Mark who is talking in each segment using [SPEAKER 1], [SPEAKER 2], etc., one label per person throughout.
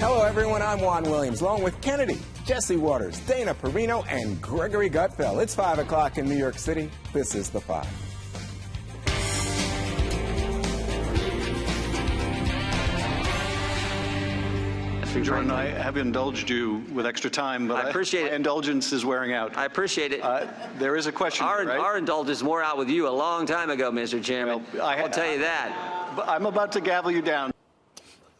[SPEAKER 1] Hello, everyone. I'm Juan Williams, along with Kennedy, Jesse Waters, Dana Perino, and Gregory Gutfeld. It's 5 o'clock in New York City. This is The Five.
[SPEAKER 2] Jordan, I have indulged you with extra time, but
[SPEAKER 3] I appreciate it.
[SPEAKER 2] My indulgence is wearing out.
[SPEAKER 3] I appreciate it.
[SPEAKER 2] There is a question, right?
[SPEAKER 3] Our indulgence wore out with you a long time ago, Mr. Chairman.
[SPEAKER 2] Well,
[SPEAKER 3] I'll tell you that.
[SPEAKER 2] I'm about to gavel you down.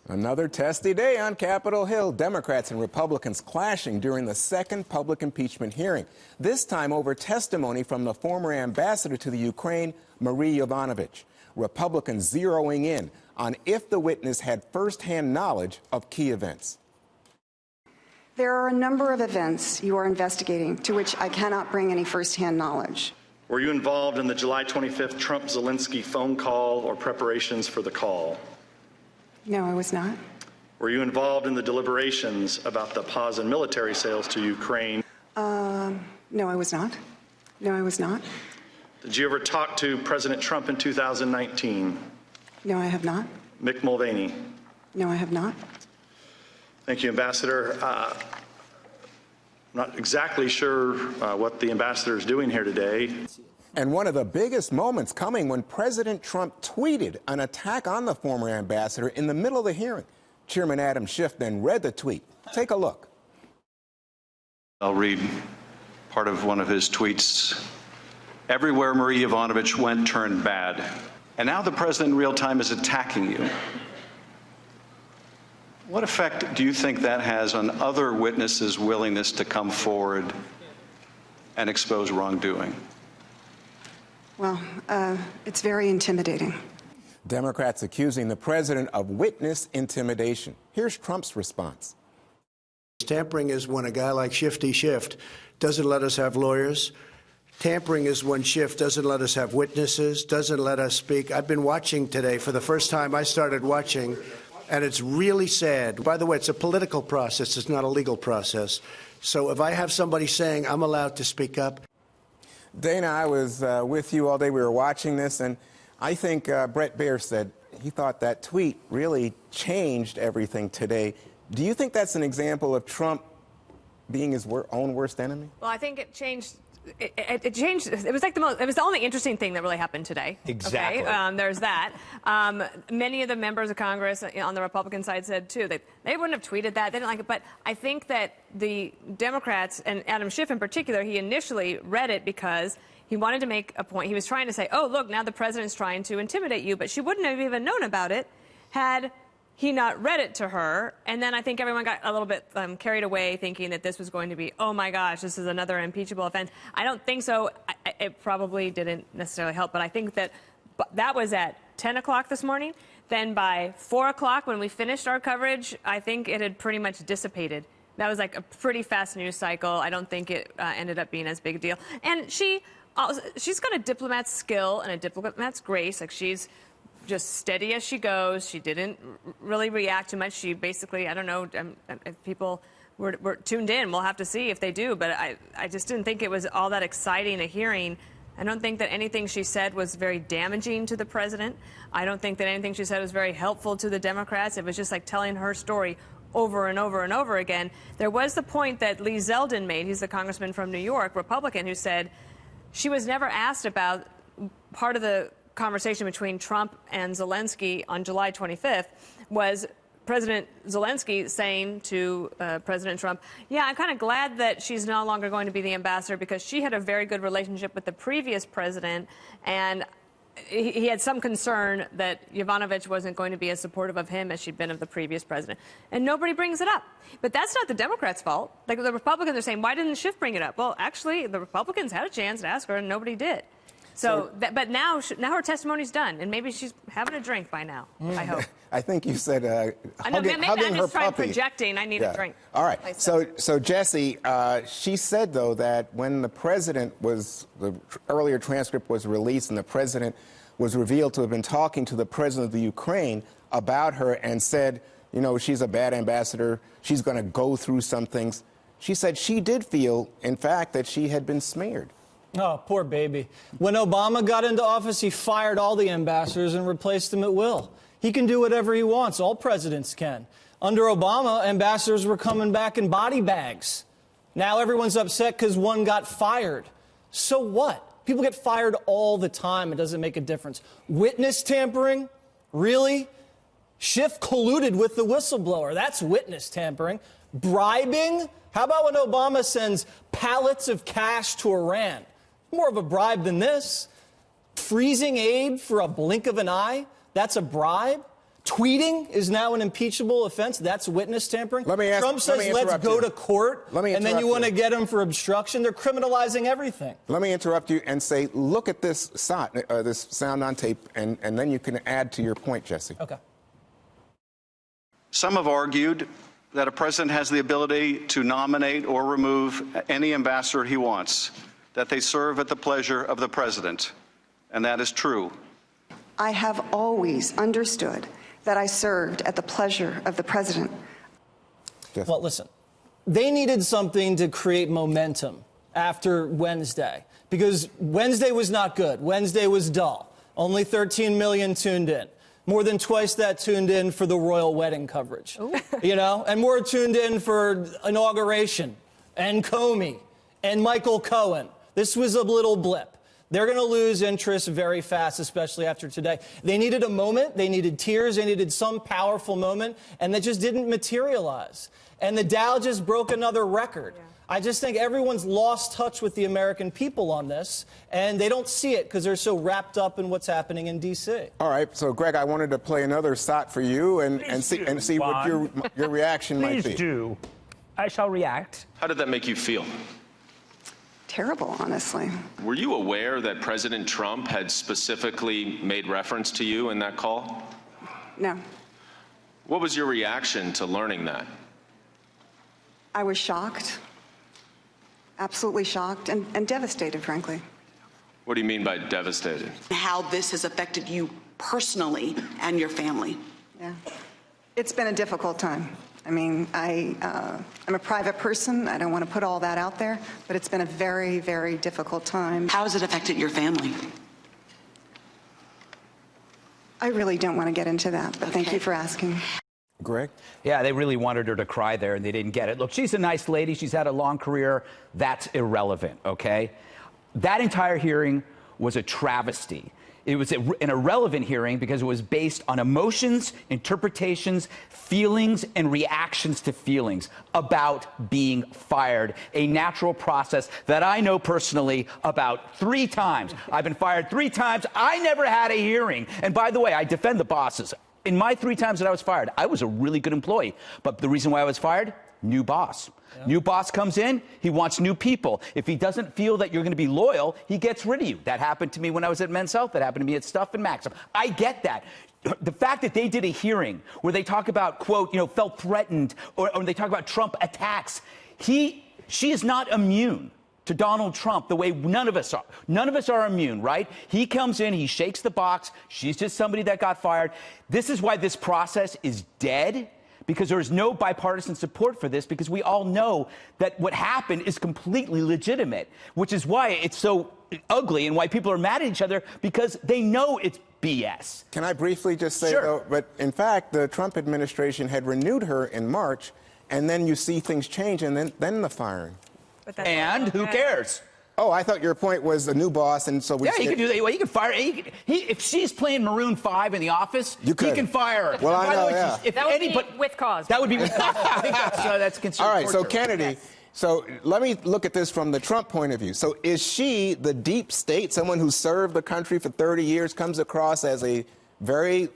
[SPEAKER 1] Another testy day on Capitol Hill. Democrats and Republicans clashing during the second public impeachment hearing, this time over testimony from the former ambassador to the Ukraine, Marie Yovanovitch. Republicans zeroing in on if the witness had firsthand knowledge of key events.
[SPEAKER 4] There are a number of events you are investigating to which I cannot bring any firsthand knowledge.
[SPEAKER 5] Were you involved in the July 25th Trump-Zelensky phone call or preparations for the call?
[SPEAKER 4] No, I was not.
[SPEAKER 5] Were you involved in the deliberations about the pause in military sales to Ukraine?
[SPEAKER 4] No, I was not. No, I was not.
[SPEAKER 5] Did you ever talk to President Trump in 2019?
[SPEAKER 4] No, I have not.
[SPEAKER 5] Mick Mulvaney?
[SPEAKER 4] No, I have not.
[SPEAKER 5] Thank you, Ambassador. I'm not exactly sure what the ambassador is doing here today.
[SPEAKER 1] And one of the biggest moments coming when President Trump tweeted an attack on the former ambassador in the middle of the hearing. Chairman Adam Schiff then read the tweet. Take a look.
[SPEAKER 2] I'll read part of one of his tweets. Everywhere Marie Yovanovitch went turned bad. And now the president in real time is attacking you. What effect do you think that has on other witnesses' willingness to come forward and expose wrongdoing?
[SPEAKER 4] Well, it's very intimidating.
[SPEAKER 1] Democrats accusing the president of witness intimidation. Here's Trump's response.
[SPEAKER 6] Tampering is when a guy like Shifty Schiff doesn't let us have lawyers. Tampering is when Schiff doesn't let us have witnesses, doesn't let us speak. I've been watching today. For the first time, I started watching, and it's really sad. By the way, it's a political process. It's not a legal process. So if I have somebody saying I'm allowed to speak up.
[SPEAKER 1] Dana, I was with you all day. We were watching this, and I think Brett Baer said he thought that tweet really changed everything today. Do you think that's an example of Trump being his own worst enemy?
[SPEAKER 7] Well, I think it changed. It changed. It was like it was the only interesting thing that really happened today.
[SPEAKER 8] Exactly.
[SPEAKER 7] Okay? There's that. Many of the members of Congress on the Republican side said, too, that they wouldn't have tweeted that. They didn't like it. But I think that the Democrats, and Adam Schiff in particular, he initially read it because he wanted to make a point. He was trying to say, oh, look, now the president's trying to intimidate you. But she wouldn't have even known about it had he not read it to her. And then I think everyone got a little bit carried away thinking that this was going to be, oh, my gosh, this is another impeachable offense. I don't think so. It probably didn't necessarily help. But I think that that was at 10 o'clock this morning. Then by 4 o'clock, when we finished our coverage, I think it had pretty much dissipated. That was like a pretty fast news cycle. I don't think it ended up being as big a deal. And she's got a diplomat's skill and a diplomat's grace. Like, she's just steady as she goes. She didn't really react too much. She basically, I don't know, if people were tuned in, we'll have to see if they do. But I just didn't think it was all that exciting a hearing. I don't think that anything she said was very damaging to the president. I don't think that anything she said was very helpful to the Democrats. It was just like telling her story over and over and over again. There was the point that Lee Zeldin made. He's the congressman from New York, Republican, who said she was never asked about part of the conversation between Trump and Zelensky on July 25th was President Zelensky saying to President Trump, yeah, I'm kind of glad that she's no longer going to be the ambassador because she had a very good relationship with the previous president, and he had some concern that Yovanovitch wasn't going to be as supportive of him as she'd been of the previous president. And nobody brings it up. But that's not the Democrats' fault. Like, the Republicans are saying, why didn't Schiff bring it up? Well, actually, the Republicans had a chance to ask her, and nobody did. But now her testimony's done, and maybe she's having a drink by now, I hope.
[SPEAKER 1] I think you said
[SPEAKER 7] hugging I'm just trying projecting. I need a drink.
[SPEAKER 1] All right. So Jesse, she said, though, that when the president the earlier transcript was released and the president was revealed to have been talking to the president of the Ukraine about her and said, you know, she's a bad ambassador, she's going to go through some things. She said she did feel, in fact, that she had been smeared.
[SPEAKER 8] Oh, poor baby. When Obama got into office, he fired all the ambassadors and replaced them at will. He can do whatever he wants. All presidents can. Under Obama, ambassadors were coming back in body bags. Now everyone's upset because one got fired. So what? People get fired all the time. It doesn't make a difference. Witness tampering? Really? Schiff colluded with the whistleblower. That's witness tampering. Bribing? How about when Obama sends pallets of cash to Iran? More of a bribe than this. Freezing aid for a blink of an eye? That's a bribe. Tweeting is now an impeachable offense. That's witness tampering. Trump says, let's go to court, and then you want to get him for obstruction. They're criminalizing everything.
[SPEAKER 1] Let me interrupt you and say, look at this sound on tape, and then you can add to your point, Jesse.
[SPEAKER 8] Okay.
[SPEAKER 2] Some have argued that a president has the ability to nominate or remove any ambassador he wants, that they serve at the pleasure of the president. And that is true.
[SPEAKER 4] I have always understood that I served at the pleasure of the president.
[SPEAKER 1] Yes.
[SPEAKER 8] Well, listen, they needed something to create momentum after Wednesday, because Wednesday was not good. Wednesday was dull. Only 13 million tuned in. More than twice that tuned in for the royal wedding coverage. You know, and more tuned in for inauguration and Comey and Michael Cohen. This was a little blip. They're going to lose interest very fast, especially after today. They needed a moment. They needed tears. They needed some powerful moment, and that just didn't materialize. And the Dow just broke another record. Yeah. I just think everyone's lost touch with the American people on this, and they don't see it because they're so wrapped up in what's happening in D.C.
[SPEAKER 1] All right, so Greg, I wanted to play another shot for you and see what your reaction might be.
[SPEAKER 9] Please do. I shall react.
[SPEAKER 10] How did that make you feel?
[SPEAKER 4] Terrible, honestly.
[SPEAKER 10] Were you aware that President Trump had specifically made reference to you in that call?
[SPEAKER 4] No.
[SPEAKER 10] What was your reaction to learning that?
[SPEAKER 4] I was shocked, absolutely shocked, and devastated, frankly.
[SPEAKER 10] What do you mean by devastated?
[SPEAKER 11] How this has affected you personally and your family.
[SPEAKER 4] Yeah. It's been a difficult time. I mean, I'm a private person. I don't want to put all that out there, but it's been a very, very difficult time.
[SPEAKER 11] How has it affected your family?
[SPEAKER 4] I really don't want to get into that, but thank you for asking.
[SPEAKER 1] Greg?
[SPEAKER 9] Yeah, they really wanted her to cry there, and they didn't get it. Look, she's a nice lady. She's had a long career. That's irrelevant, okay? That entire hearing was a travesty. It was an irrelevant hearing because it was based on emotions, interpretations, feelings, and reactions to feelings about being fired. A natural process that I know personally about 3 times. I've been fired 3 times. I never had a hearing. And by the way, I defend the bosses. In my 3 times that I was fired, I was a really good employee. But the reason why I was fired? New boss. Yep. New boss comes in, he wants new people. If he doesn't feel that you're going to be loyal, he gets rid of you. That happened to me when I was at Men's Health. That happened to me at Stuff and Maxim. I get that. The fact that they did a hearing where they talk about, quote, felt threatened, or they talk about Trump attacks. She is not immune to Donald Trump the way none of us are. None of us are immune, right? He comes in, he shakes the box. She's just somebody that got fired. This is why this process is dead. Because there is no bipartisan support for this, because we all know that what happened is completely legitimate, which is why it's so ugly and why people are mad at each other, because they know it's BS.
[SPEAKER 1] Can I briefly just say, though, but in fact, the Trump administration had renewed her in March, and then you see things change, and then the firing.
[SPEAKER 9] And who cares?
[SPEAKER 1] Oh, I thought your point was the new boss, and so we...
[SPEAKER 9] Yeah, he can do that. Well, he can fire... if she's playing Maroon 5 in The Office, he can fire her.
[SPEAKER 1] Well, I know, yeah.
[SPEAKER 7] That would be with cause.
[SPEAKER 9] That would be with cause. I think that's considered
[SPEAKER 1] All right,
[SPEAKER 9] torture.
[SPEAKER 1] so Kennedy,
[SPEAKER 7] Yes.
[SPEAKER 1] so let me look at this from the Trump point of view. So is she the deep state, someone who served the country for 30 years, comes across as a very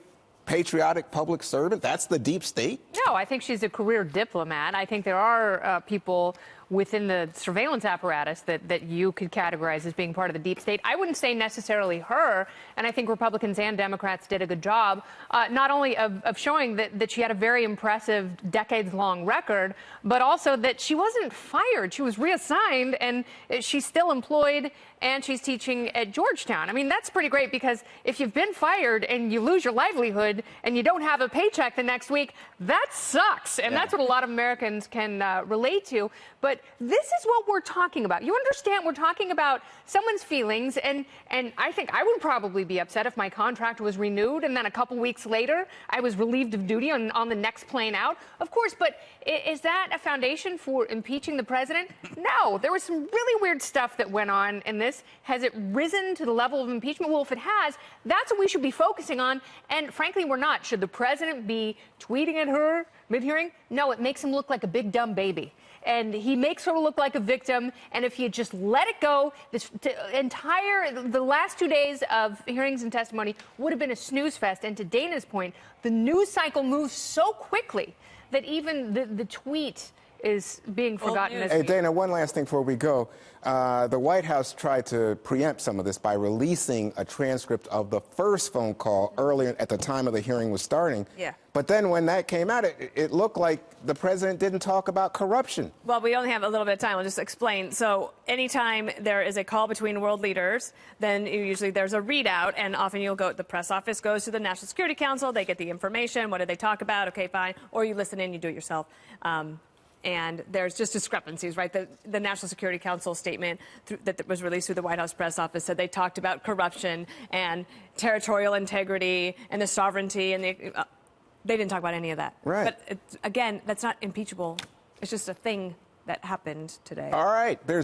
[SPEAKER 1] patriotic public servant? That's the deep state?
[SPEAKER 7] No, I think she's a career diplomat. I think there are people within the surveillance apparatus that you could categorize as being part of the deep state. I wouldn't say necessarily her, and I think Republicans and Democrats did a good job, not only of showing that she had a very impressive decades-long record, but also that she wasn't fired. She was reassigned, and she's still employed, and she's teaching at Georgetown. I mean, that's pretty great, because if you've been fired and you lose your livelihood and you don't have a paycheck the next week, that sucks. And that's what a lot of Americans can relate to. But
[SPEAKER 12] but this is what we're talking about. You understand, we're talking about someone's feelings, and I think I would probably be upset if my contract was renewed and then a couple weeks later I was relieved of duty on the next plane out. Of course, but is that a foundation for impeaching the president? No, there was some really weird stuff that went on in this. Has it risen to the level of impeachment? Well, if it has, that's what we should be focusing on, and frankly, we're not. Should the president be tweeting at her mid-hearing? No, it makes him look like a big dumb baby. And he makes her look like a victim. And if he had just let it go, the last 2 days of hearings and testimony would have been a snooze fest. And to Dana's point, the news cycle moves so quickly that even the tweet is being forgotten.
[SPEAKER 1] Hey, Dana, one last thing before we go. The White House tried to preempt some of this by releasing a transcript of the first phone call earlier at the time of the hearing was starting.
[SPEAKER 7] Yeah.
[SPEAKER 1] But then when that came out, it looked like the president didn't talk about corruption.
[SPEAKER 7] Well, we only have a little bit of time. I'll just explain. So anytime there is a call between world leaders, then usually there's a readout, and often the press office goes to the National Security Council. They get the information. What did they talk about? Okay, fine. Or you listen in, you do it yourself. And there's just discrepancies, right? The National Security Council statement that was released through the White House press office said they talked about corruption and territorial integrity and the sovereignty, and they didn't talk about any of that.
[SPEAKER 1] Right.
[SPEAKER 7] But again, that's not impeachable. It's just a thing that happened today.
[SPEAKER 1] All right.